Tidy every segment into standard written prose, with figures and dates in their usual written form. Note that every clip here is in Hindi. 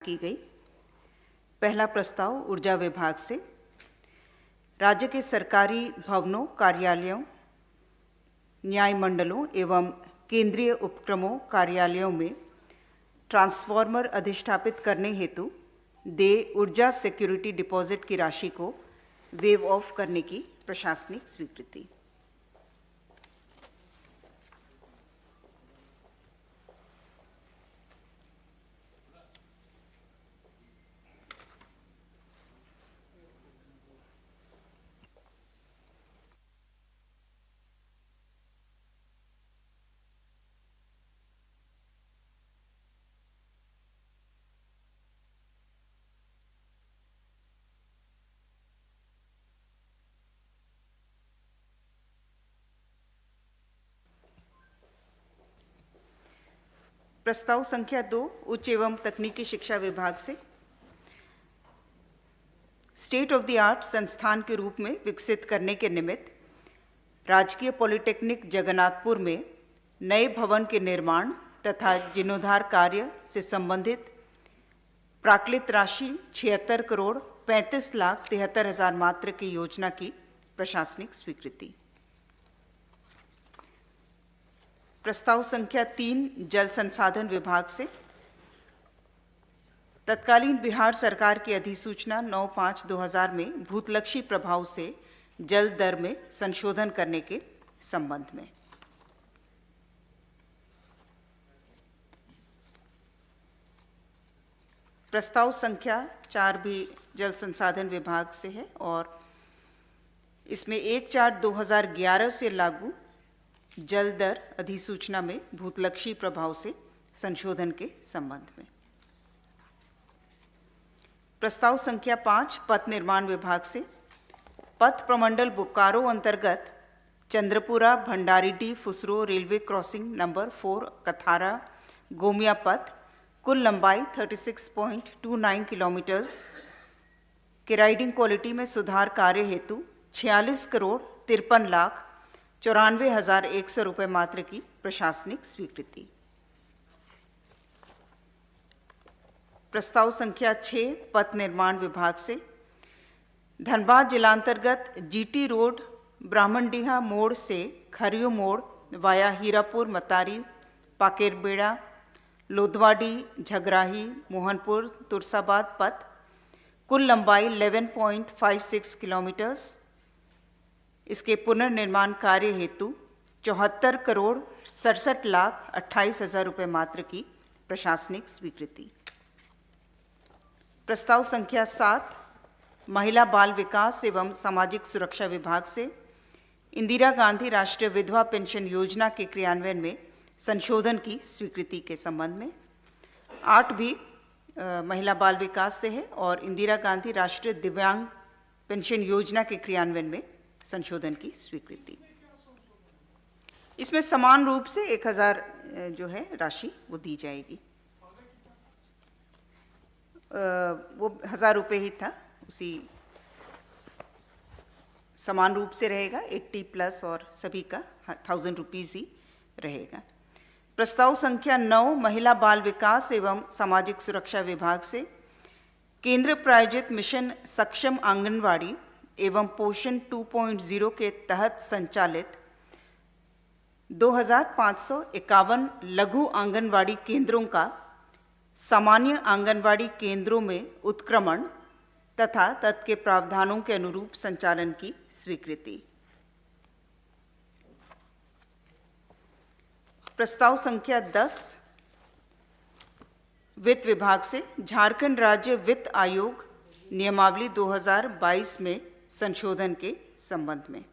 की गई। पहला प्रस्ताव ऊर्जा विभाग से राज्य के सरकारी भवनों, कार्यालयों, न्याय मंडलों एवं केंद्रीय उपक्रमों कार्यालयों में ट्रांसफार्मर अधिष्ठापित करने हेतु देय ऊर्जा सिक्योरिटी डिपॉजिट की राशि को वेव ऑफ करने की प्रशासनिक स्वीकृति। प्रस्ताव संख्या 2 उच्च एवं तकनीकी शिक्षा विभाग से स्टेट ऑफ द आर्ट संस्थान के रूप में विकसित करने के निमित्त राजकीय पॉलिटेक्निक जगन्नाथपुर में नए भवन के निर्माण तथा जीर्णोद्धार कार्य से संबंधित प्राक्कलित राशि 76 करोड़ 35 लाख 73 हजार मात्र की योजना की प्रशासनिक स्वीकृति। प्रस्ताव संख्या 3 जल संसाधन विभाग से तत्कालीन बिहार सरकार की अधिसूचना 9/5/2000 में भूतलक्षी प्रभाव से जल दर में संशोधन करने के संबंध में। प्रस्ताव संख्या 4 भी जल संसाधन विभाग से है और इसमें 1/4/2011 से लागू जल दर अधिसूचना में भूतलक्षी प्रभाव से संशोधन के संबंध में। प्रस्ताव संख्या 5 पथ निर्माण विभाग से पथ प्रमंडल बोकारो अंतर्गत Chandrapura Bhandaridih Phusro railway crossing number 4 Kathara Gomia पथ कुल लंबाई 36.29 किलोमीटर्स के राइडिंग क्वालिटी में सुधार कार्य हेतु 46 करोड़ 53 लाख 94,100 रुपये मात्र की प्रशासनिक स्वीकृति। प्रस्ताव संख्या 6 पथ निर्माण विभाग से धनबाद जिलांतर्गत जीटी रोड ब्राह्मणडीहा मोड़ से खरियो मोड़ वाया हीरापुर मतारी पाकेरबेड़ा लोधवाडी झगराही मोहनपुर तुरसाबाद पथ कुल लंबाई 11.56 किलोमीटर्स इसके पुनर्निर्माण कार्य हेतु 74 करोड़ 67 लाख 28 हजार रुपये मात्र की प्रशासनिक स्वीकृति। प्रस्ताव संख्या 7 महिला बाल विकास एवं सामाजिक सुरक्षा विभाग से इंदिरा गांधी राष्ट्रीय विधवा पेंशन योजना के क्रियान्वयन में संशोधन की स्वीकृति के संबंध में। 8 भी महिला बाल विकास से है और इंदिरा गांधी राष्ट्रीय दिव्यांग पेंशन योजना के क्रियान्वयन में संशोधन की स्वीकृति। इसमें समान रूप से 1000 जो है राशि वो दी जाएगी। वो 1000 रुपये ही था, उसी समान रूप से रहेगा। 80 प्लस और सभी का 1000 रुपीज़ ही रहेगा। प्रस्ताव संख्या 9 महिला बाल विकास एवं सामाजिक सुरक्षा विभाग से केंद्र प्रायोजित मिशन सक्षम आंगनवाड़ी एवं पोषण 2.0 के तहत संचालित 2551 लघु आंगनवाड़ी केंद्रों का सामान्य आंगनवाड़ी केंद्रों में उत्क्रमण तथा तत्के प्रावधानों के अनुरूप संचालन की स्वीकृति। प्रस्ताव संख्या 10 वित्त विभाग से झारखंड राज्य वित्त आयोग नियमावली 2022 में संशोधन के संबंध में।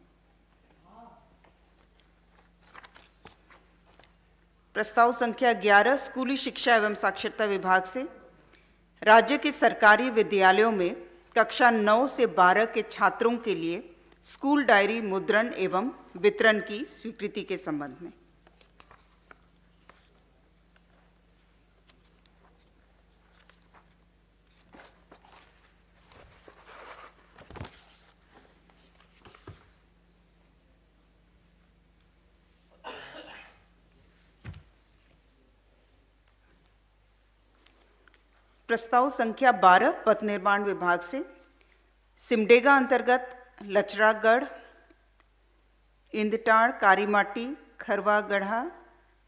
प्रस्ताव संख्या 11 स्कूली शिक्षा एवं साक्षरता विभाग से राज्य के सरकारी विद्यालयों में कक्षा 9 से 12 के छात्रों के लिए स्कूल डायरी मुद्रण एवं वितरण की स्वीकृति के संबंध में। प्रस्ताव संख्या 12 पथ निर्माण विभाग से सिमडेगा अंतर्गत लचरागढ़, इंदटाड़, कारीमाटी, खरवा गढ़ा,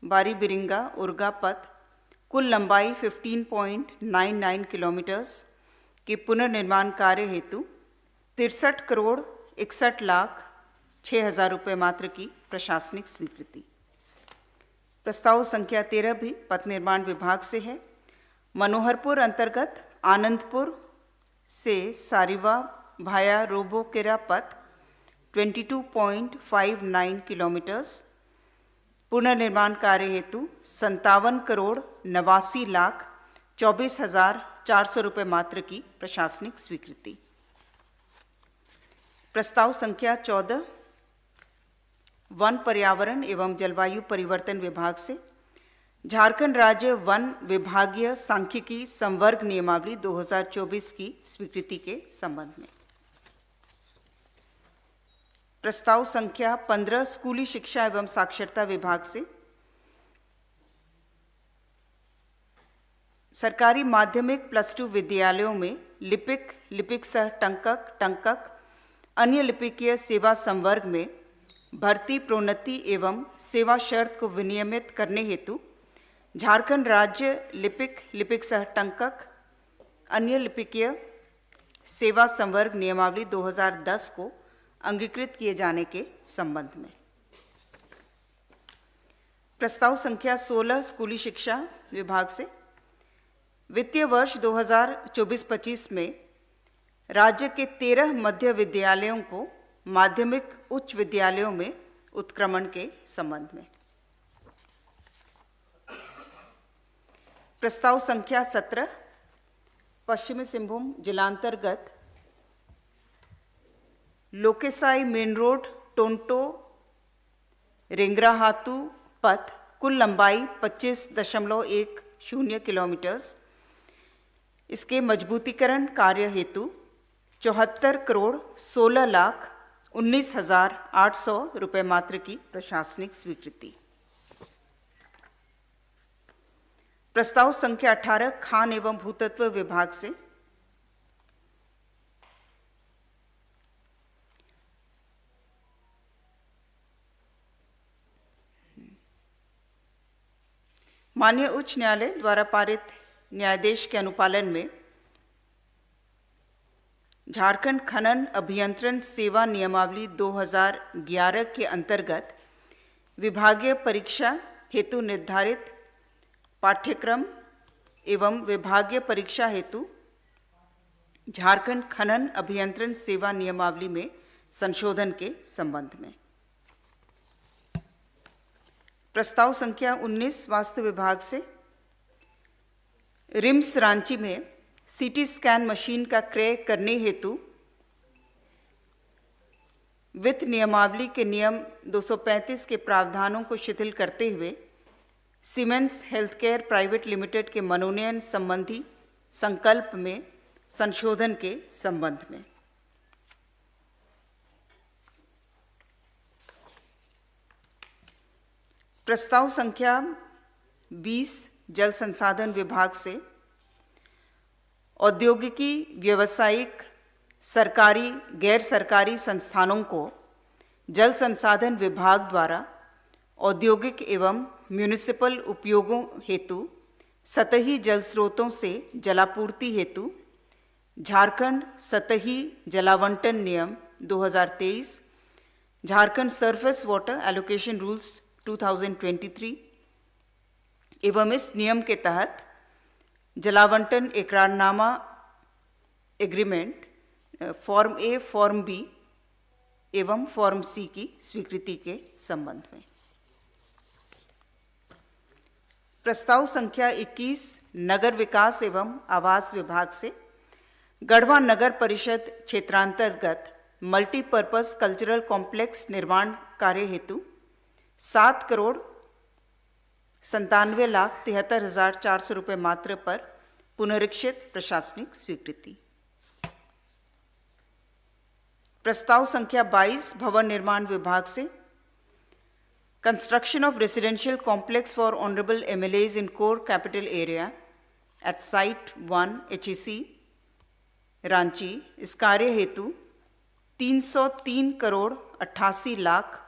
बारी बिरिंगा, उर्गा पथ कुल लंबाई 15.99 किलोमीटर्स के पुनर्निर्माण कार्य हेतु 63 करोड़ 61 लाख 6,000 रुपये मात्र की प्रशासनिक स्वीकृति। प्रस्ताव संख्या 13 भी पथ निर्माण विभाग से है। मनोहरपुर अंतर्गत आनंदपुर से सारिवा भाया रोबोकेरा पथ 22.59 किलोमीटर्स पुनर्निर्माण कार्य हेतु 57 करोड़ 89 लाख 24,400 रुपये मात्र की प्रशासनिक स्वीकृति। प्रस्ताव संख्या 14 वन, पर्यावरण एवं जलवायु परिवर्तन विभाग से झारखंड राज्य वन विभागीय सांख्यिकी संवर्ग नियमावली 2024 की स्वीकृति के संबंध में। प्रस्ताव संख्या 15 स्कूली शिक्षा एवं साक्षरता विभाग से सरकारी माध्यमिक +2 विद्यालयों में लिपिक, लिपिक सह टंकक, टंकक, अन्य लिपिकीय सेवा संवर्ग में भर्ती, प्रोन्नति एवं सेवा शर्त को विनियमित करने हेतु झारखंड राज्य लिपिक, लिपिक सह टंकक, अन्य लिपिकीय सेवा संवर्ग नियमावली 2010 को अंगीकृत किए जाने के संबंध में। प्रस्ताव संख्या 16 स्कूली शिक्षा विभाग से वित्तीय वर्ष 2024-25 में राज्य के 13 मध्य विद्यालयों को माध्यमिक उच्च विद्यालयों में उत्क्रमण के संबंध में। प्रस्ताव संख्या 17 पश्चिमी सिंहभूम जिलांतर्गत लोकेसाई मेन रोड टोंटो रेंगराहातू पथ कुल लंबाई 25.10 किलोमीटर्स इसके मजबूतीकरण कार्य हेतु 74 करोड़ 16 लाख 19,800 रुपये मात्र की प्रशासनिक स्वीकृति। प्रस्ताव संख्या 18 खान एवं भूतत्व विभाग से माननीय उच्च न्यायालय द्वारा पारित न्यायादेश के अनुपालन में झारखंड खनन अभियंत्रण सेवा नियमावली 2011 के अंतर्गत विभागीय परीक्षा हेतु निर्धारित पाठ्यक्रम एवं विभागीय परीक्षा हेतु झारखंड खनन अभियंत्रण सेवा नियमावली में संशोधन के संबंध में। प्रस्ताव संख्या 19 स्वास्थ्य विभाग से रिम्स रांची में सीटी स्कैन मशीन का क्रय करने हेतु वित्त नियमावली के नियम 235 के प्रावधानों को शिथिल करते हुए सीमेंस हेल्थकेयर प्राइवेट लिमिटेड के मनोनयन संबंधी संकल्प में संशोधन के संबंध में। प्रस्ताव संख्या 20 जल संसाधन विभाग से औद्योगिकी, व्यावसायिक, सरकारी, गैर सरकारी संस्थानों को जल संसाधन विभाग द्वारा औद्योगिक एवं म्यूनिसिपल उपयोगों हेतु सतही जल स्रोतों से जलापूर्ति हेतु झारखंड सतही जलावंटन नियम 2023, Jharkhand surface water allocation rules 2023 एवं इस नियम के तहत जलावंटन इकरारनामा एग्रीमेंट फॉर्म ए, फॉर्म बी एवं फॉर्म सी की स्वीकृति के संबंध में। प्रस्ताव संख्या 21 नगर विकास एवं आवास विभाग से गढ़वा नगर परिषद क्षेत्रांतर्गत मल्टीपर्पज कल्चरल कॉम्प्लेक्स निर्माण कार्य हेतु 7 करोड़ 97,73,400 रुपये मात्र पर पुनरीक्षित प्रशासनिक स्वीकृति। प्रस्ताव संख्या 22 भवन निर्माण विभाग से construction of residential complex for honourable MLAs in core capital area at Site 1 HEC Ranchi इस कार्य हेतु 303 करोड़ 88 लाख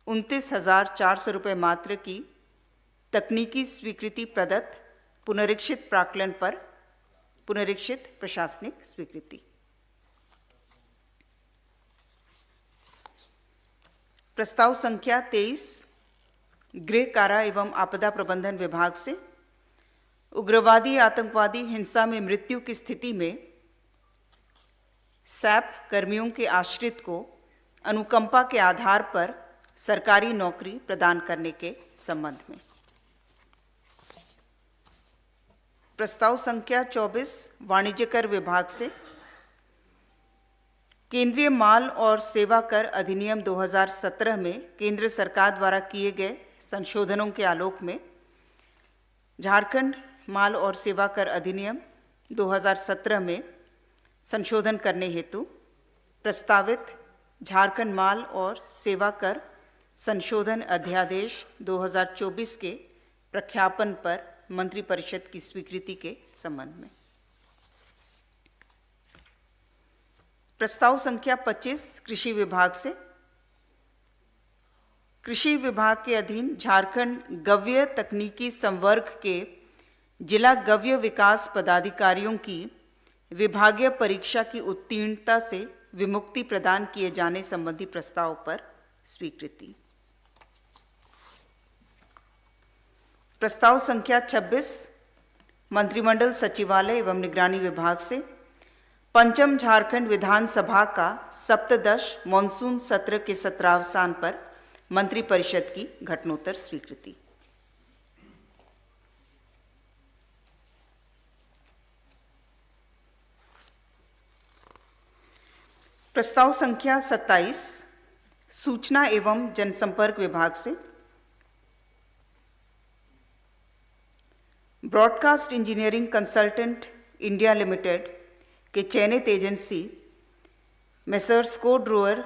29,400 रुपये मात्र की तकनीकी स्वीकृति प्रदत्त पुनरीक्षित प्राक्कलन पर पुनरीक्षित प्रशासनिक स्वीकृति। प्रस्ताव संख्या 23 गृह कारा एवं आपदा प्रबंधन विभाग से उग्रवादी आतंकवादी हिंसा में मृत्यु की स्थिति में सैप कर्मियों के आश्रित को अनुकंपा के आधार पर सरकारी नौकरी प्रदान करने के संबंध में। प्रस्ताव संख्या 24 वाणिज्य कर विभाग से केंद्रीय माल और सेवा कर अधिनियम 2017 में केंद्र सरकार द्वारा किए गए संशोधनों के आलोक में झारखंड माल और सेवा कर अधिनियम 2017 में संशोधन करने हेतु प्रस्तावित झारखंड माल और सेवा कर संशोधन अध्यादेश 2024 के प्रख्यापन पर मंत्रिपरिषद की स्वीकृति के संबंध में। प्रस्ताव संख्या 25 कृषि विभाग से कृषि विभाग के अधीन झारखंड गव्य तकनीकी संवर्ग के जिला गव्य विकास पदाधिकारियों की विभागीय परीक्षा की उत्तीर्णता से विमुक्ति प्रदान किए जाने संबंधी प्रस्ताव पर स्वीकृति। प्रस्ताव संख्या 26 मंत्रिमंडल सचिवालय एवं निगरानी विभाग से पंचम झारखंड विधानसभा का सप्तदश मॉनसून सत्र के सत्रावसान पर मंत्रिपरिषद की घटनोत्तर स्वीकृति। प्रस्ताव संख्या 27 सूचना एवं जनसंपर्क विभाग से broadcast engineering consultant India limited के चयनित एजेंसी मेसर्स कोड रोअर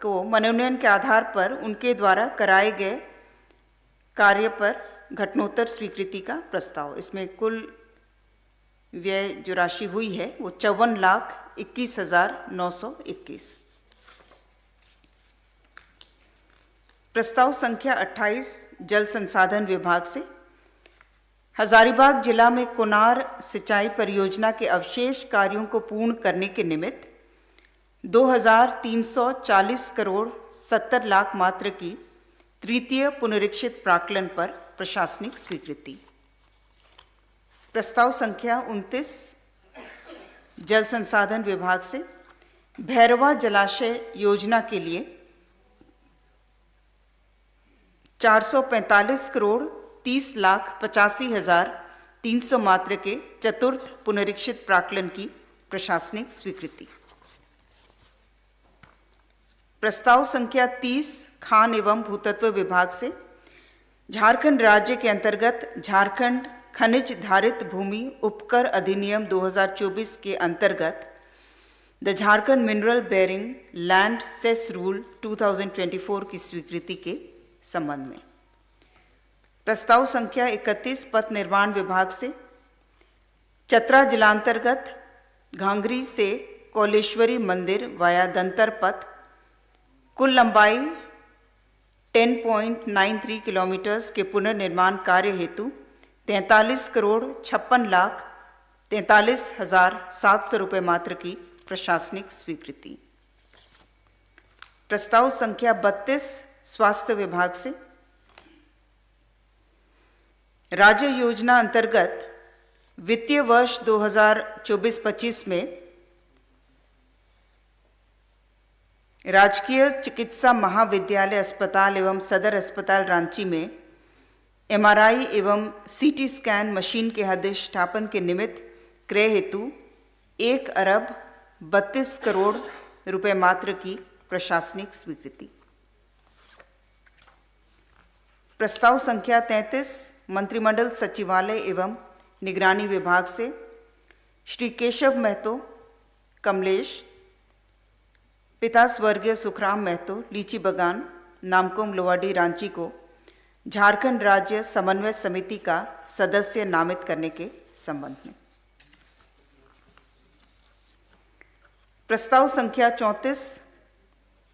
को मनोनयन के आधार पर उनके द्वारा कराए गए कार्य पर घटनोत्तर स्वीकृति का प्रस्ताव। इसमें कुल व्यय जो राशि हुई है वो 54,21,921। प्रस्ताव संख्या 28 जल संसाधन विभाग से हजारीबाग जिला में कोनार सिंचाई परियोजना के अवशेष कार्यों को पूर्ण करने के निमित्त 2,340 करोड़ 70 लाख मात्र की तृतीय पुनरीक्षित प्राक्कलन पर प्रशासनिक स्वीकृति। प्रस्ताव संख्या 29 जल संसाधन विभाग से भैरवा जलाशय योजना के लिए 445 करोड़ 30 लाख 85,300 मात्र के चतुर्थ पुनरीक्षित प्राक्कलन की प्रशासनिक स्वीकृति। प्रस्ताव संख्या 30 खान एवं भूतत्व विभाग से झारखंड राज्य के अंतर्गत झारखंड खनिज धारित भूमि उपकर अधिनियम 2024 के अंतर्गत the Jharkhand mineral bearing land cess rule 2024 की स्वीकृति के संबंध में। प्रस्ताव संख्या 31 पथ निर्माण विभाग से चतरा जिलांतर्गत घांघरी से कौलेश्वरी मंदिर वाया दंतर पथ कुल लंबाई 10.93 किलोमीटर्स के पुनर्निर्माण कार्य हेतु 43 करोड़ 56 लाख 43,700 रुपये मात्र की प्रशासनिक स्वीकृति। प्रस्ताव संख्या 32 स्वास्थ्य विभाग से राज्य योजना अंतर्गत वित्तीय वर्ष 2024-25 में राजकीय चिकित्सा महाविद्यालय अस्पताल एवं सदर अस्पताल रांची में एमआरआई एवं सीटी स्कैन मशीन के अधिष्ठापन के निमित्त क्रय हेतु 1 अरब 32 करोड़ रुपए मात्र की प्रशासनिक स्वीकृति। प्रस्ताव संख्या 33 मंत्रिमंडल सचिवालय एवं निगरानी विभाग से श्री केशव महतो कमलेश, पिता स्वर्गीय सुखराम महतो, लीची बगान, नामकुम लोवाडी रांची को झारखंड राज्य समन्वय समिति का सदस्य नामित करने के संबंध में। प्रस्ताव संख्या 34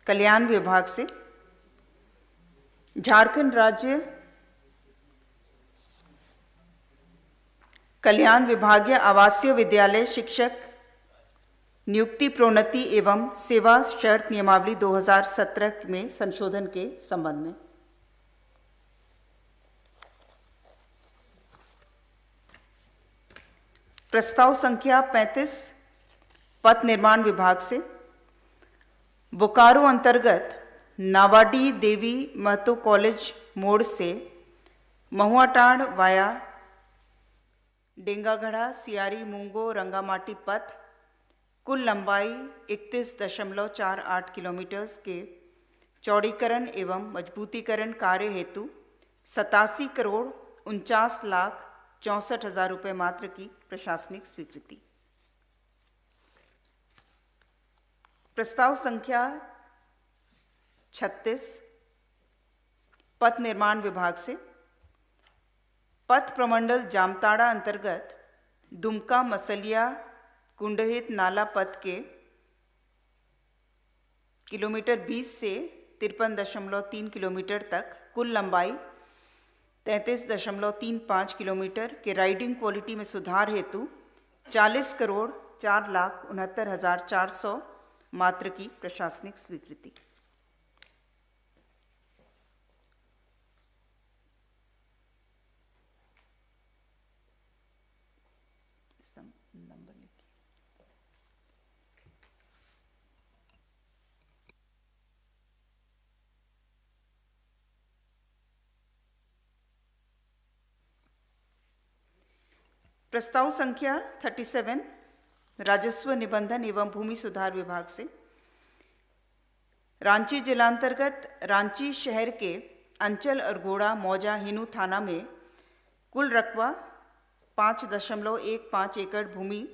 कल्याण विभाग से झारखंड राज्य कल्याण विभागीय आवासीय विद्यालय शिक्षक नियुक्ति प्रोन्नति एवं सेवा शर्त नियमावली 2017 में संशोधन के संबंध में। प्रस्ताव संख्या 35 पथ निर्माण विभाग से बोकारो अंतर्गत नावाडी देवी महतो कॉलेज मोड़ से महुआटांड वाया डेंगागढ़ा सियारी मूंगो रंगामाटी पथ कुल लंबाई 31.48 किलोमीटर के चौड़ीकरण एवं मजबूतीकरण कार्य हेतु 87,49,64,000 रुपये मात्र की प्रशासनिक स्वीकृति। प्रस्ताव संख्या 36 पथ निर्माण विभाग से पथ प्रमंडल जामताड़ा अंतर्गत दुमका मसलिया कुंडहित नाला पथ के किलोमीटर 20 से 53.3 किलोमीटर तक कुल लंबाई 33.35 किलोमीटर के राइडिंग क्वालिटी में सुधार हेतु 40,04,69,400 मात्र की प्रशासनिक स्वीकृति। नंबर लिखिए। प्रस्ताव संख्या 37 राजस्व निबंधन एवं भूमि सुधार विभाग से रांची जिलांतर्गत रांची शहर के अंचल अरगोड़ा मौजा हिनू थाना में कुल रकबा 5.15 एकड़ भूमि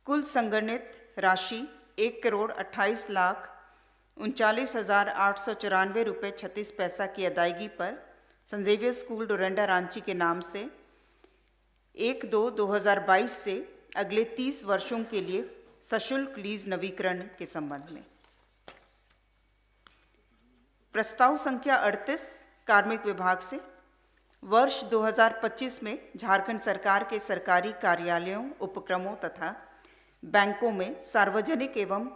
कुल संगणित राशि 1,38,39,894 रुपये 36 पैसा की अदायगी पर Saint Xavier School Doranda Ranchi के नाम से 1/2/2022 से अगले 30 वर्षों के लिए सशुल्क लीज नवीकरण के संबंध में। प्रस्ताव संख्या 38 कार्मिक विभाग से वर्ष 2025 में झारखंड सरकार के सरकारी कार्यालयों, उपक्रमों तथा बैंकों में सार्वजनिक एवं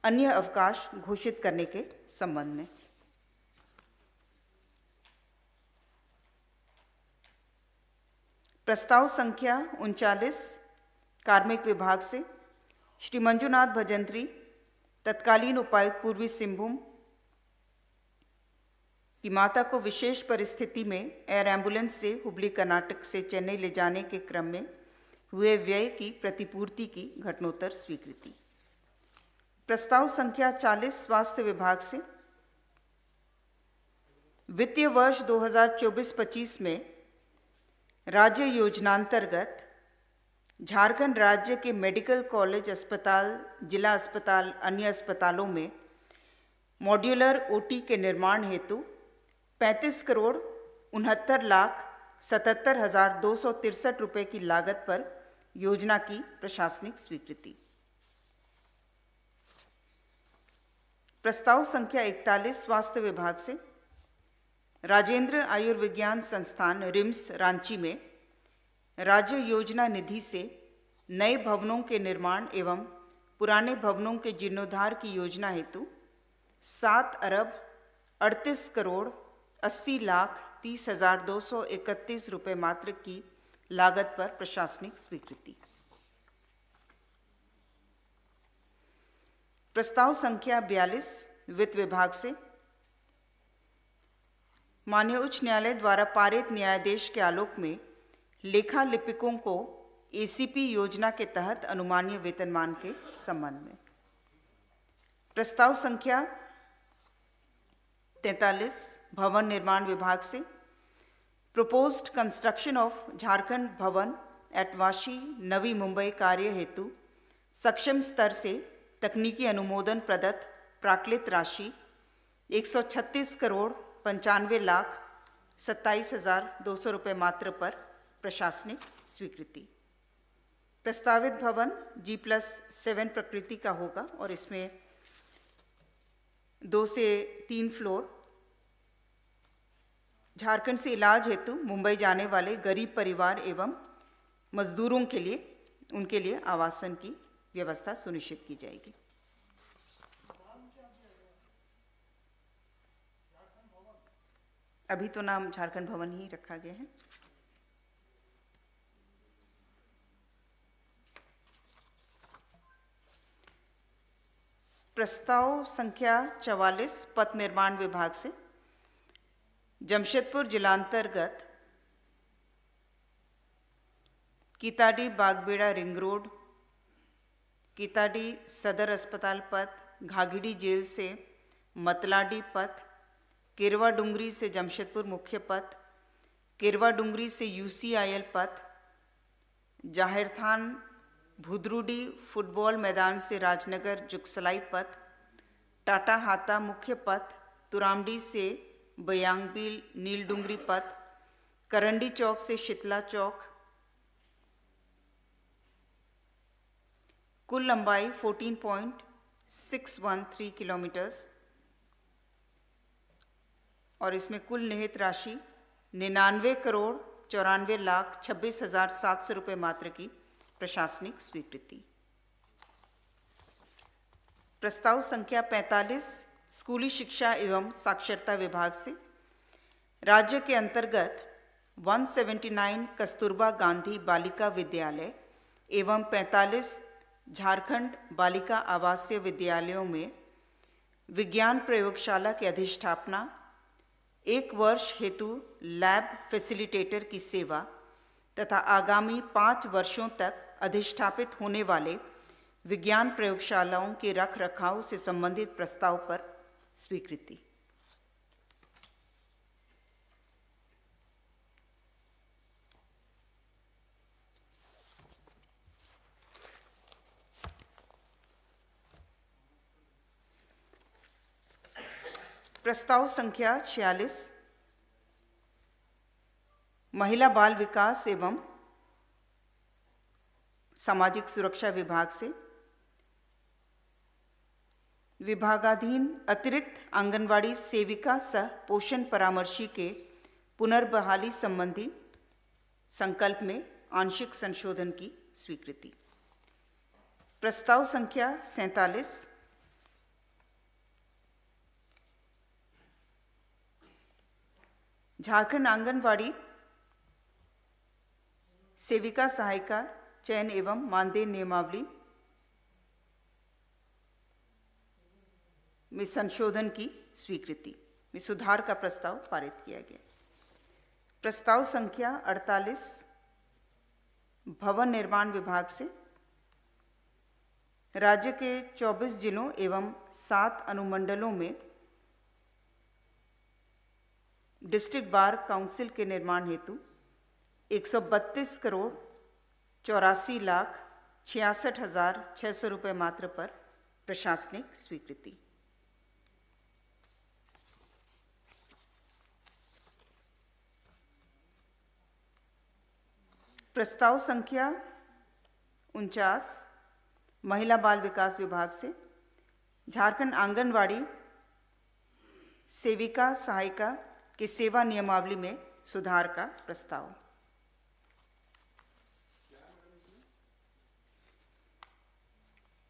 अन्य अवकाश घोषित करने के संबंध में। प्रस्ताव संख्या 39 कार्मिक विभाग से श्री मंजुनाथ भजंत्री तत्कालीन उपायुक्त पूर्वी सिंहभूम की माता को विशेष परिस्थिति में एयर एम्बुलेंस से हुबली कर्नाटक से चेन्नई ले जाने के क्रम में हुए व्यय की प्रतिपूर्ति की घटनोत्तर स्वीकृति। प्रस्ताव संख्या 40 स्वास्थ्य विभाग से वित्तीय वर्ष 2024-25 में राज्य योजनांतर्गत झारखंड राज्य के मेडिकल कॉलेज अस्पताल, जिला अस्पताल, अन्य अस्पतालों में मॉड्यूलर ओटी के निर्माण हेतु 35,69,77,263 रुपये की लागत पर योजना की प्रशासनिक स्वीकृति। प्रस्ताव संख्या 41 स्वास्थ्य विभाग से राजेंद्र आयुर्विज्ञान संस्थान रिम्स रांची में राज्य योजना निधि से नए भवनों के निर्माण एवं पुराने भवनों के जीर्णोद्धार की योजना हेतु 7,38,80,30,231 रुपये मात्र की लागत पर प्रशासनिक स्वीकृति। प्रस्ताव संख्या 42 वित्त विभाग से माननीय उच्च न्यायालय द्वारा पारित न्यायादेश के आलोक में लेखा लिपिकों को एसीपी योजना के तहत अनुमानीय वेतनमान के संबंध में। प्रस्ताव संख्या 43 भवन निर्माण विभाग से प्रपोज्ड कंस्ट्रक्शन ऑफ झारखंड भवन एट वाशी नवी मुंबई कार्य हेतु सक्षम स्तर से तकनीकी अनुमोदन प्रदत्त प्राक्लित राशि 136 करोड़ 95,27,200 रुपये मात्र पर प्रशासनिक स्वीकृति। प्रस्तावित भवन G+7 प्रकृति का होगा और इसमें 2 से 3 फ्लोर झारखंड से इलाज हेतु मुंबई जाने वाले गरीब परिवार एवं मजदूरों के लिए उनके लिए आवासन की व्यवस्था सुनिश्चित की जाएगी। अभी तो नाम झारखंड भवन ही रखा गया है। प्रस्ताव संख्या 44 पथ निर्माण विभाग से जमशेदपुर जिलांतर्गत कीताडी बागबेड़ा रिंग रोड, कीताडी सदर अस्पताल पथ, घाघिड़ी जेल से मतलाडी पथ, केरवा डुंगरी से जमशेदपुर मुख्य पथ, केरवा डुंगरी से UCIL पथ, जाहिरथान भुदरुडी फुटबॉल मैदान से राजनगर जुगसलाई पथ, टाटा हाता मुख्य पथ, तुरामडी से बयांगबील नीलडुंगरी पथ, करंडी चौक से शीतला चौक, कुल लंबाई 14.613 किलोमीटर्स और इसमें कुल निहित राशि 99 करोड़ 94,26,700 रुपये मात्र की प्रशासनिक स्वीकृति। प्रस्ताव संख्या 45 स्कूली शिक्षा एवं साक्षरता विभाग से राज्य के अंतर्गत 179 कस्तूरबा गांधी बालिका विद्यालय एवं 45 झारखंड बालिका आवासीय विद्यालयों में विज्ञान प्रयोगशाला की अधिष्ठापना, 1 वर्ष हेतु लैब फैसिलिटेटर की सेवा तथा आगामी 5 वर्षों तक अधिष्ठापित होने वाले विज्ञान प्रयोगशालाओं के रख रखाव से संबंधित प्रस्ताव पर स्वीकृति। प्रस्ताव संख्या 46 महिला बाल विकास एवं सामाजिक सुरक्षा विभाग से विभागाधीन अतिरिक्त आंगनवाड़ी सेविका सह पोषण परामर्शी के पुनर्बहाली संबंधी संकल्प में आंशिक संशोधन की स्वीकृति। प्रस्ताव संख्या 47 झारखंड आंगनवाड़ी सेविका सहायिका चयन एवं मानदेय नियमावली में संशोधन की स्वीकृति में सुधार का प्रस्ताव पारित किया गया। प्रस्ताव संख्या 48 भवन निर्माण विभाग से राज्य के 24 जिलों एवं 7 अनुमंडलों में डिस्ट्रिक्ट बार काउंसिल के निर्माण हेतु 132 करोड़ 84,66,600 रुपये मात्र पर प्रशासनिक स्वीकृति। प्रस्ताव संख्या 49 महिला बाल विकास विभाग से झारखंड आंगनवाड़ी सेविका सहायिका की सेवा नियमावली में सुधार का प्रस्ताव।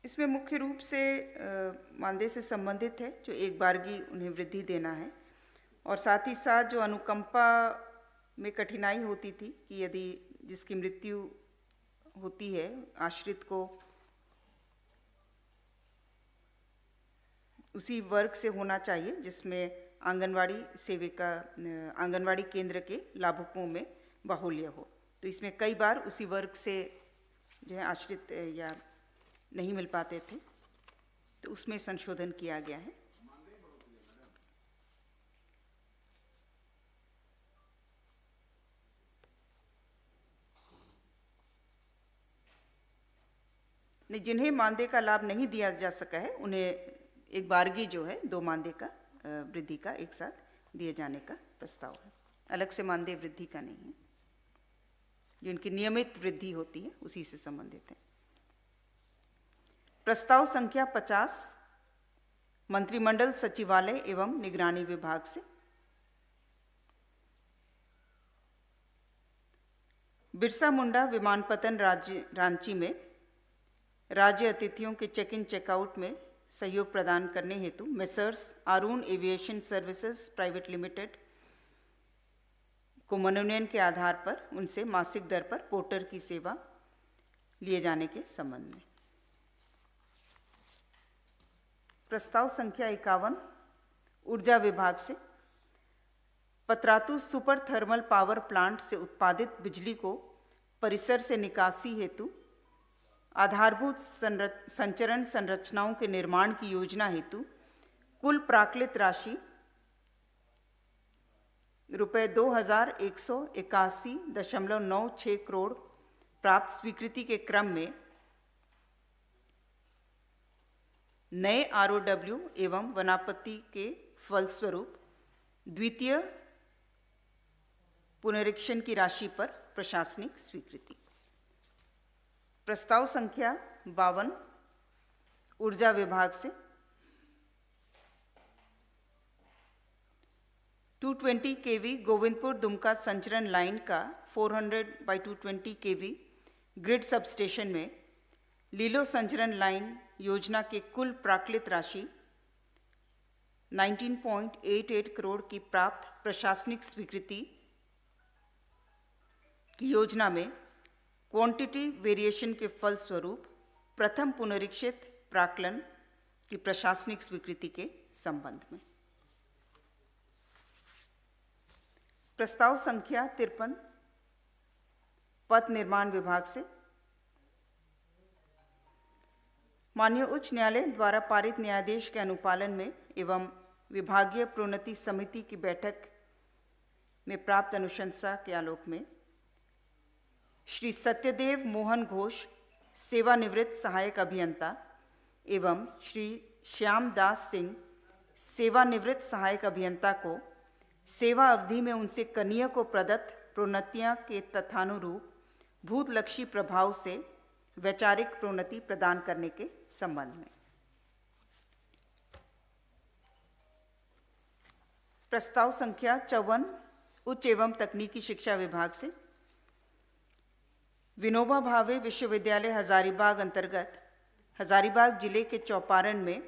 इसमें मुख्य रूप से मानदेय से संबंधित है, जो एक बारगी उन्हें वृद्धि देना है, और साथ ही साथ जो अनुकंपा में कठिनाई होती थी कि यदि जिसकी मृत्यु होती है आश्रित को उसी वर्ग से होना चाहिए जिसमें आंगनवाड़ी सेविका आंगनवाड़ी केंद्र के लाभुकों में बाहुल्य हो, तो इसमें कई बार उसी वर्ग से जो है आश्रित या नहीं मिल पाते थे, तो उसमें संशोधन किया गया है। जिन्हें मानदेय का लाभ नहीं दिया जा सका है उन्हें एक बारगी जो है 2 मानदेय का वृद्धि का एक साथ दिए जाने का प्रस्ताव है। अलग से मानदेय वृद्धि का नहीं है, जो उनकी नियमित वृद्धि होती है उसी से संबंधित है। प्रस्ताव संख्या 50 मंत्रिमंडल सचिवालय एवं निगरानी विभाग से। बिरसा मुंडा विमानपत्तन रांची में राज्य अतिथियों के चेक इन चेकआउट में सहयोग प्रदान करने हेतु messrs Arun aviation services private limited को मनोनयन के आधार पर उनसे मासिक दर पर पोर्टर की सेवा लिए जाने के संबंध में। प्रस्ताव संख्या 51 ऊर्जा विभाग से Patratu super thermal power plant से उत्पादित बिजली को परिसर से निकासी हेतु आधारभूत संचरण संरचनाओं के निर्माण की योजना हेतु कुल प्राक्कलित राशि रुपये 2181.96 करोड़ प्राप्त स्वीकृति के क्रम में नए ROW एवं वनापत्ति के फलस्वरूप द्वितीय पुनरीक्षण की राशि पर प्रशासनिक स्वीकृति। प्रस्ताव संख्या 52 ऊर्जा विभाग से 220 kV गोविंदपुर दुमका संचरण लाइन का 400/220 kV ग्रिड सबस्टेशन में लीलो संचरण लाइन योजना के कुल प्राक्कलित राशि 19.88 करोड़ की प्राप्त प्रशासनिक स्वीकृति की योजना में क्वांटिटी वेरिएशन के फलस्वरूप प्रथम पुनरीक्षित प्राक्कलन की प्रशासनिक स्वीकृति के संबंध में। प्रस्ताव संख्या 53 पथ निर्माण विभाग से माननीय उच्च न्यायालय द्वारा पारित न्यायादेश के अनुपालन में एवं विभागीय प्रोन्नति समिति की बैठक में प्राप्त अनुशंसा के आलोक में श्री सत्यदेव मोहन घोष सेवानिवृत्त सहायक अभियंता एवं श्री श्याम दास सिंह सेवानिवृत्त सहायक अभियंता को सेवा अवधि में उनसे कनीय को प्रदत्त प्रोन्नतियां के तथानुरूप भूतलक्षी प्रभाव से वैचारिक प्रोन्नति प्रदान करने के संबंध में। प्रस्ताव संख्या 54 उच्च एवं तकनीकी शिक्षा विभाग से विनोबा भावे विश्वविद्यालय हजारीबाग अंतर्गत हजारीबाग जिले के चौपारण में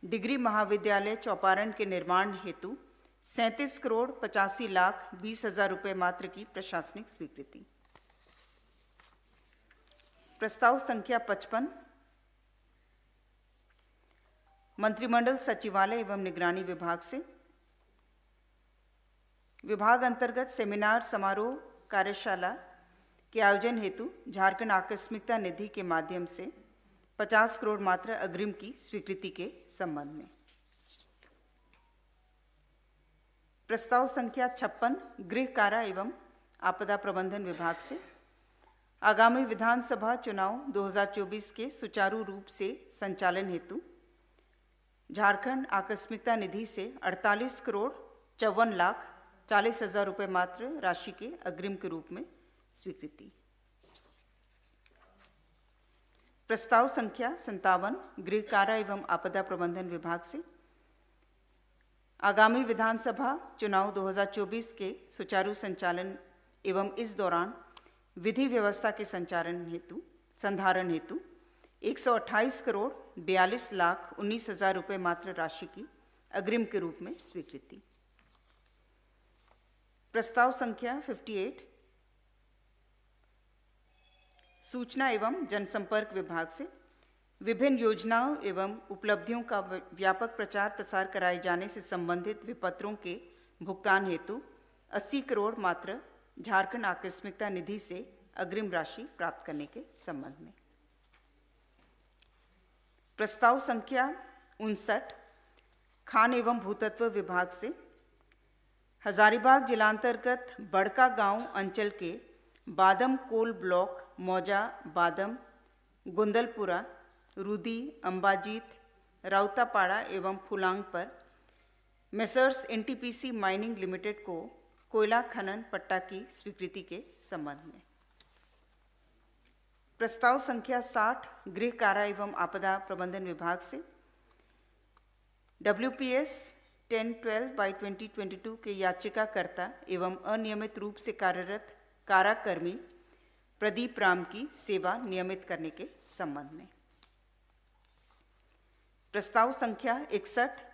डिग्री महाविद्यालय चौपारण के निर्माण हेतु 37,85,20,000 रुपये मात्र की प्रशासनिक स्वीकृति। प्रस्ताव संख्या 55 मंत्रिमंडल सचिवालय एवं निगरानी विभाग से विभाग अंतर्गत सेमिनार समारोह कार्यशाला के आयोजन हेतु झारखंड आकस्मिकता निधि के माध्यम से 50 करोड़ मात्र अग्रिम की स्वीकृति के संबंध में। प्रस्ताव संख्या 56 गृह कारा एवं आपदा प्रबंधन विभाग से आगामी विधानसभा चुनाव 2024 के सुचारू रूप से संचालन हेतु झारखंड आकस्मिकता निधि से 48,54,40,000 रुपये मात्र राशि के अग्रिम के रूप में स्वीकृति। प्रस्ताव संख्या 57 गृह कारा एवं आपदा प्रबंधन विभाग से आगामी विधानसभा चुनाव 2024 के सुचारू संचालन एवं इस दौरान विधि व्यवस्था के संधारण हेतु 128,42,19,000 रुपये मात्र राशि की अग्रिम के रूप में स्वीकृति। प्रस्ताव संख्या 58 सूचना एवं जनसंपर्क विभाग से विभिन्न योजनाओं एवं उपलब्धियों का व्यापक प्रचार प्रसार कराए जाने से संबंधित विपत्रों के भुगतान हेतु 80 करोड़ मात्र झारखंड आकस्मिकता निधि से अग्रिम राशि प्राप्त करने के संबंध में। प्रस्ताव संख्या 59 खान एवं भूतत्व विभाग से हजारीबाग जिलांतर्गत बड़का गांव अंचल के बादम कोल ब्लॉक मौजा बादम गुंदलपुरा रुदी अंबाजीत राउतापाड़ा एवं फुलांग पर मेसर्स एनटीपीसी माइनिंग लिमिटेड को कोयला खनन पट्टा की स्वीकृति के संबंध में। प्रस्ताव संख्या 60 गृह कारा एवं आपदा प्रबंधन विभाग से WPS 1012/2022 के याचिकाकर्ता एवं अनियमित रूप से कार्यरत काराकर्मी प्रदीप राम की सेवा नियमित करने के संबंध में। प्रस्ताव संख्या 61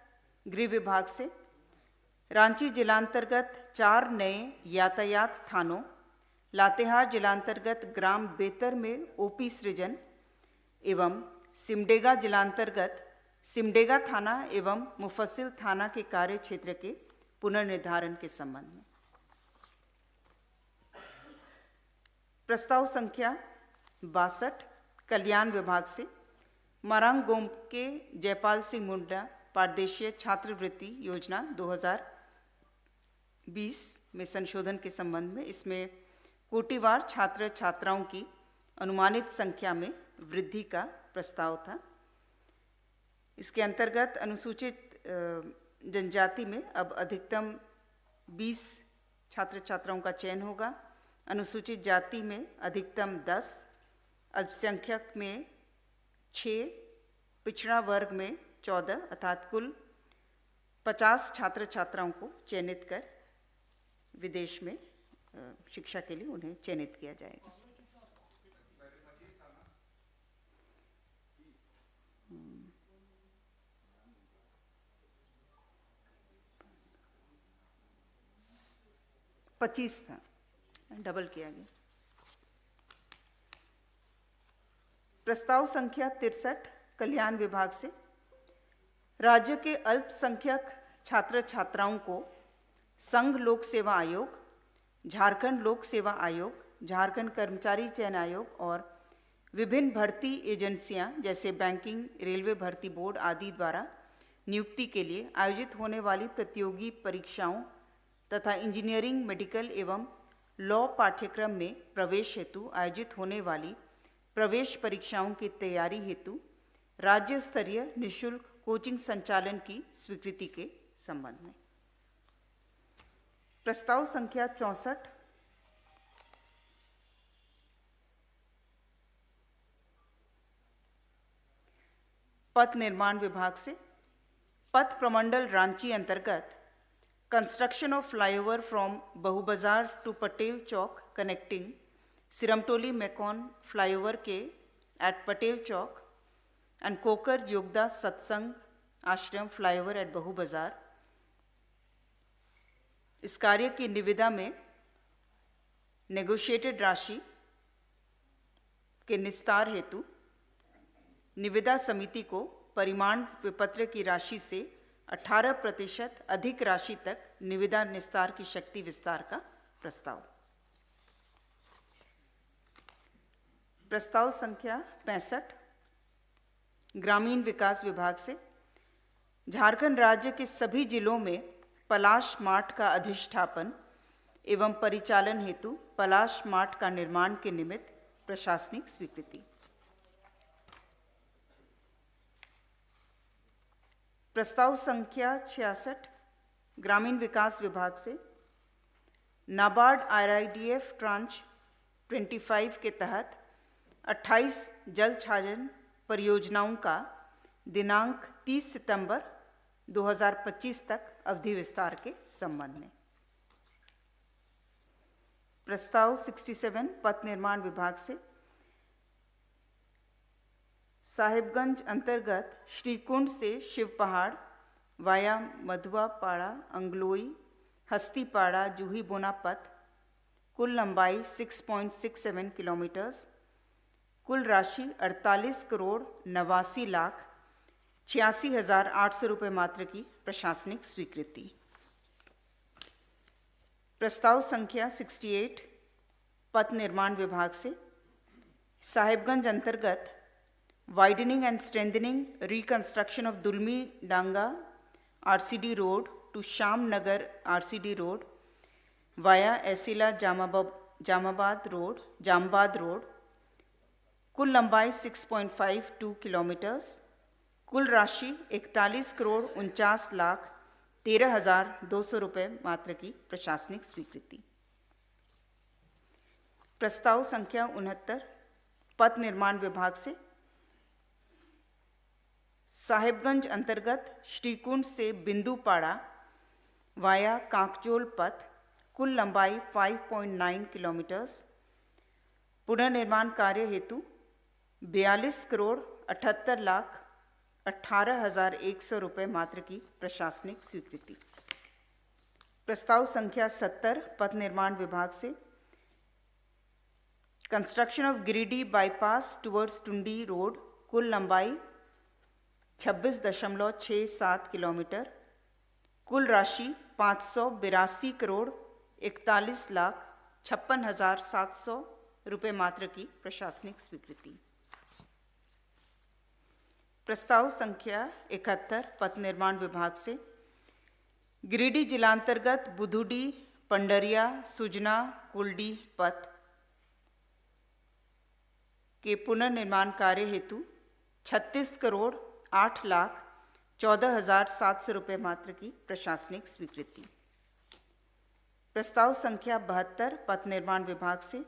गृह विभाग से रांची जिलांतर्गत 4 नए यातायात थानों, लातेहार जिलांतर्गत ग्राम बेतर में OP सृजन एवं सिमडेगा जिलांतर्गत सिमडेगा थाना एवं मुफस्सिल थाना के कार्य क्षेत्र के पुनर्निर्धारण के संबंध में। प्रस्ताव संख्या 62 कल्याण विभाग से मरांगगोम के जयपाल सिंह मुंडा पारदेशीय छात्रवृत्ति योजना 2020 में संशोधन के संबंध में। इसमें कोटिवार छात्र छात्राओं की अनुमानित संख्या में वृद्धि का प्रस्ताव था। इसके अंतर्गत अनुसूचित जनजाति में अब अधिकतम 20 छात्र छात्राओं का चयन होगा, अनुसूचित जाति में अधिकतम 10, अल्पसंख्यक में 6, पिछड़ा वर्ग में 14 अर्थात कुल 50 छात्र छात्राओं को चयनित कर विदेश में शिक्षा के लिए उन्हें चयनित किया जाएगा। पच्चीस था, डबल किया गया। प्रस्ताव संख्या 63 कल्याण विभाग से राज्य के अल्पसंख्यक छात्र छात्राओं को संघ लोक सेवा आयोग, झारखंड लोक सेवा आयोग, झारखंड कर्मचारी चयन आयोग और विभिन्न भर्ती एजेंसियां जैसे बैंकिंग, रेलवे भर्ती बोर्ड आदि द्वारा नियुक्ति के लिए आयोजित होने वाली प्रतियोगी परीक्षाओं तथा इंजीनियरिंग, मेडिकल एवं लॉ पाठ्यक्रम में प्रवेश हेतु आयोजित होने वाली प्रवेश परीक्षाओं की तैयारी हेतु राज्य स्तरीय निःशुल्क कोचिंग संचालन की स्वीकृति के संबंध में। प्रस्ताव संख्या 64 पथ निर्माण विभाग से पथ प्रमंडल रांची अंतर्गत construction of flyover from Bahu Bazar to Patel Chowk connecting Sirmatoli Mecon flyover के at Patel Chowk and Kokar Yogoda Satsang Ashram flyover eight बहु बाजार। इस कार्य की निविदा में नेगोशिएटेड राशि के निस्तार हेतु निविदा समिति को परिमाण विपत्र की राशि से 18% अधिक राशि तक निविदा निस्तार की शक्ति विस्तार का प्रस्ताव। प्रस्ताव संख्या 65 ग्रामीण विकास विभाग से झारखंड राज्य के सभी जिलों में पलाश मार्ट का अधिष्ठापन एवं परिचालन हेतु पलाश मार्ट का निर्माण के निमित्त प्रशासनिक स्वीकृति। प्रस्ताव संख्या 66 ग्रामीण विकास विभाग से नाबार्ड RIDF ट्रांच 25 के तहत 28 जल छाजन परियोजनाओं का दिनांक 30 सितंबर 2025 तक अवधि विस्तार के संबंध में। प्रस्ताव 67 पथ निर्माण विभाग से साहिबगंज अंतर्गत श्रीकुंड से शिव पहाड़ वाया मधुआ पाड़ा, अंगलोई, हस्तीपाड़ा, जूही बोना पथ, कुल लंबाई 6.67 किलोमीटर्स, कुल राशि 48 करोड़ 89 लाख 86,800 रुपये मात्र की प्रशासनिक स्वीकृति। प्रस्ताव संख्या 68 पथ निर्माण विभाग से साहिबगंज अंतर्गत widening and strengthening reconstruction of Dulmi Danga RCD road to Shyam Nagar RCD road via Esila Jamabad road, कुल लंबाई 6.52 किलोमीटर्स, कुल राशि 41 करोड़ 49 लाख 13,200 रुपये मात्र की प्रशासनिक स्वीकृति। प्रस्ताव संख्या 69 पथ निर्माण विभाग से साहिबगंज अंतर्गत श्रीकुंड से बिंदुपाड़ा वाया कांकचोल पथ, कुल लंबाई 5.9 किलोमीटर, पुनर्निर्माण कार्य हेतु 42,78,18,100 रुपये मात्र की प्रशासनिक स्वीकृति। प्रस्ताव संख्या 70 पथ निर्माण विभाग से construction of Giridih bypass towards Tundi road, कुल लंबाई 26.67 किलोमीटर, कुल राशि 582 करोड़ 41,56,700 रुपये मात्र की प्रशासनिक स्वीकृति। प्रस्ताव संख्या 71 पथ निर्माण विभाग से गिरिडीह जिलांतर्गत बुधुडी पंडरिया सुजना कुलडी पथ के पुनर्निर्माण कार्य हेतु 36 करोड़ 8,14,700 रुपये मात्र की प्रशासनिक स्वीकृति। प्रस्ताव संख्या 72 पथ निर्माण विभाग से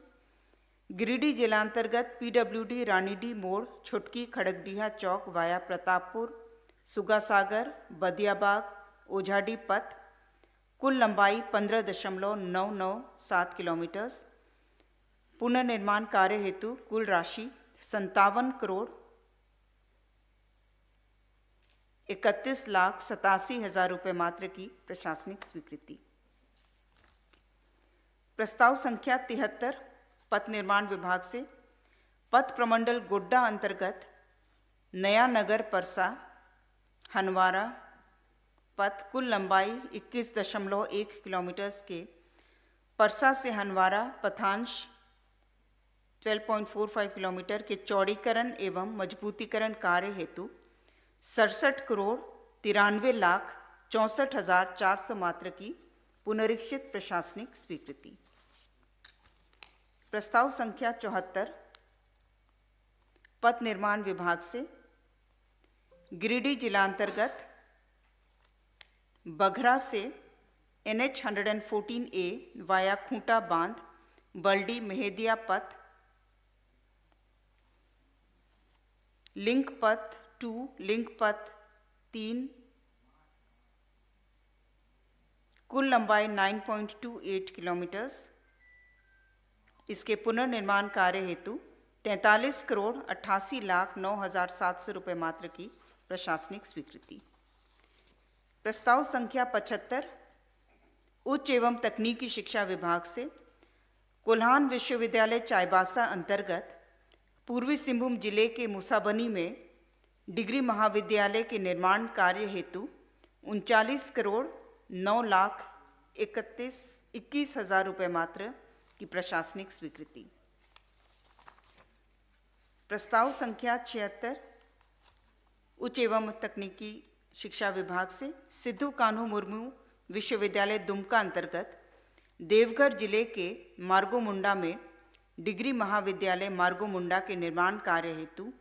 गिरिडीह जिलांतर्गत पीडब्ल्यूडी रानीडी मोड़ छुटकी खड़गडीहा चौक वाया प्रतापपुर सुगासागर बदियाबाग ओझाडी पथ, कुल लंबाई 15.997 किलोमीटर, पुनर्निर्माण कार्य हेतु कुल राशि 57 करोड़ 31,87,000 रुपये मात्र की प्रशासनिक स्वीकृति। प्रस्ताव संख्या 73 पथ निर्माण विभाग से पथ प्रमंडल गोड्डा अंतर्गत नया नगर परसा हनवारा पथ, कुल लंबाई 21.1 किलोमीटर के परसा से हनवारा पथांश 12.45 किलोमीटर के चौड़ीकरण एवं मजबूतीकरण कार्य हेतु 67 करोड़ 93,64,400 मात्र की पुनरीक्षित प्रशासनिक स्वीकृति। प्रस्ताव संख्या 74 पथ निर्माण विभाग से गिरिडीह जिलांतर्गत बघरा से NH 114A वाया खूंटा बांध बल्डी मेहदिया पथ, लिंक पथ 2 लिंक पथ 3, कुल लंबाई 9.28 किलोमीटर, इसके पुनर्निर्माण कार्य हेतु 43 करोड़ 88,09,700 रुपये मात्र की प्रशासनिक स्वीकृति। प्रस्ताव संख्या 75 उच्च एवं तकनीकी शिक्षा विभाग से कोल्हान विश्वविद्यालय चाईबासा अंतर्गत पूर्वी सिंहभूम जिले के मुसाबनी में डिग्री महाविद्यालय के निर्माण कार्य हेतु 39 करोड़ 9,21,000 रुपये मात्र की प्रशासनिक स्वीकृति। प्रस्ताव संख्या 76 उच्च एवं तकनीकी शिक्षा विभाग से सिद्धू कान्हू मुर्मू विश्वविद्यालय दुमका अंतर्गत देवघर जिले के मार्गोमुंडा में डिग्री महाविद्यालय मार्गोमुंडा के निर्माण कार्य हेतु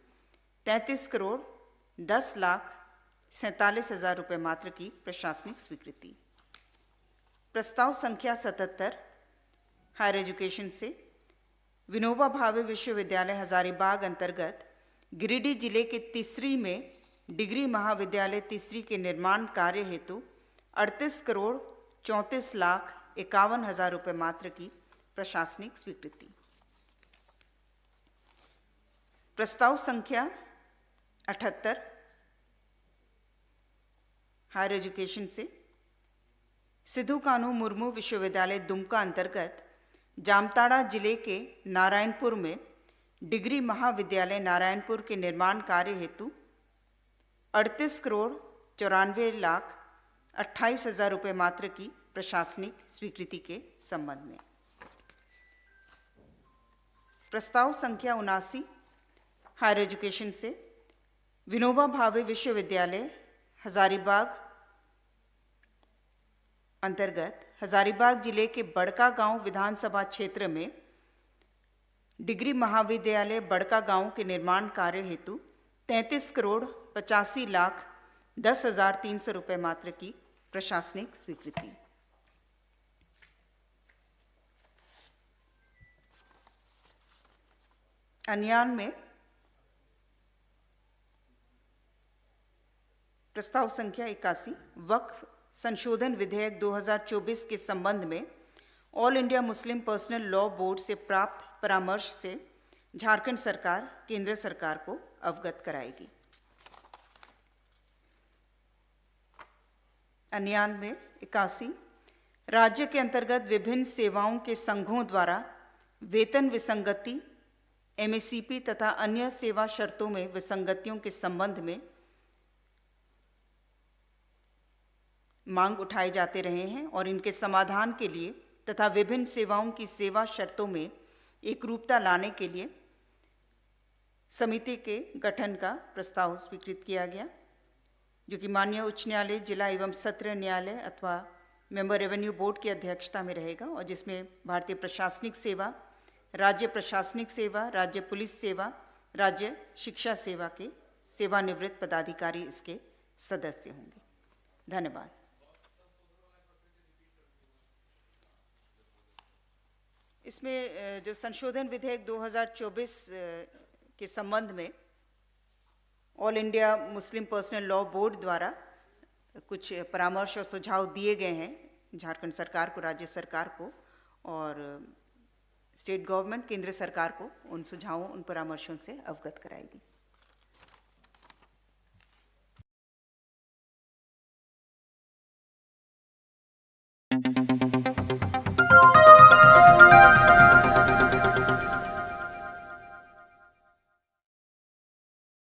33 करोड़ 10,47,000 रुपये मात्र की प्रशासनिक स्वीकृति। प्रस्ताव संख्या 77 हायर एजुकेशन से विनोबा भावे विश्वविद्यालय हजारीबाग अंतर्गत गिरिडीह जिले के तीसरी में डिग्री महाविद्यालय तीसरी के निर्माण कार्य हेतु 38 करोड़ 34,51,000 रुपये मात्र की प्रशासनिक स्वीकृति। प्रस्ताव संख्या 78 हायर एजुकेशन से सिद्धू कान्हू मुर्मू विश्वविद्यालय दुमका अंतर्गत जामताड़ा जिले के नारायणपुर में डिग्री महाविद्यालय नारायणपुर के निर्माण कार्य हेतु 38 करोड़ 94,28,000 रुपये मात्र की प्रशासनिक स्वीकृति के संबंध में। प्रस्ताव संख्या 79 हायर एजुकेशन से विनोबा भावे विश्वविद्यालय हजारीबाग अंतर्गत हजारीबाग जिले के बड़का गांव विधानसभा क्षेत्र में डिग्री महाविद्यालय बड़का गांव के निर्माण कार्य हेतु 33 करोड़ 85,10,300 रुपये मात्र की प्रशासनिक स्वीकृति। अन्यान में प्रस्ताव संख्या 81 वक्फ संशोधन विधेयक 2024 के संबंध में all India Muslim personal law board से प्राप्त परामर्श से झारखंड सरकार केंद्र सरकार को अवगत कराएगी। अन्यान में 81 राज्य के अंतर्गत विभिन्न सेवाओं के संघों द्वारा वेतन विसंगति, एमएससीपी तथा अन्य सेवा शर्तों में विसंगतियों के संबंध में मांग उठाए जाते रहे हैं और इनके समाधान के लिए तथा विभिन्न सेवाओं की सेवा शर्तों में एकरूपता लाने के लिए समिति के गठन का प्रस्ताव स्वीकृत किया गया, जो कि माननीय उच्च न्यायालय, जिला एवं सत्र न्यायालय अथवा मेंबर रेवेन्यू बोर्ड की अध्यक्षता में रहेगा और जिसमें भारतीय प्रशासनिक सेवा, राज्य प्रशासनिक सेवा, राज्य पुलिस सेवा, राज्य शिक्षा सेवा के सेवानिवृत्त पदाधिकारी इसके सदस्य होंगे। धन्यवाद। इसमें जो संशोधन विधेयक 2024 के संबंध में all India Muslim personal law board द्वारा कुछ परामर्श और सुझाव दिए गए हैं झारखंड सरकार को, राज्य सरकार को और स्टेट गवर्नमेंट केंद्र सरकार को उन सुझावों, उन परामर्शों से अवगत कराएगी।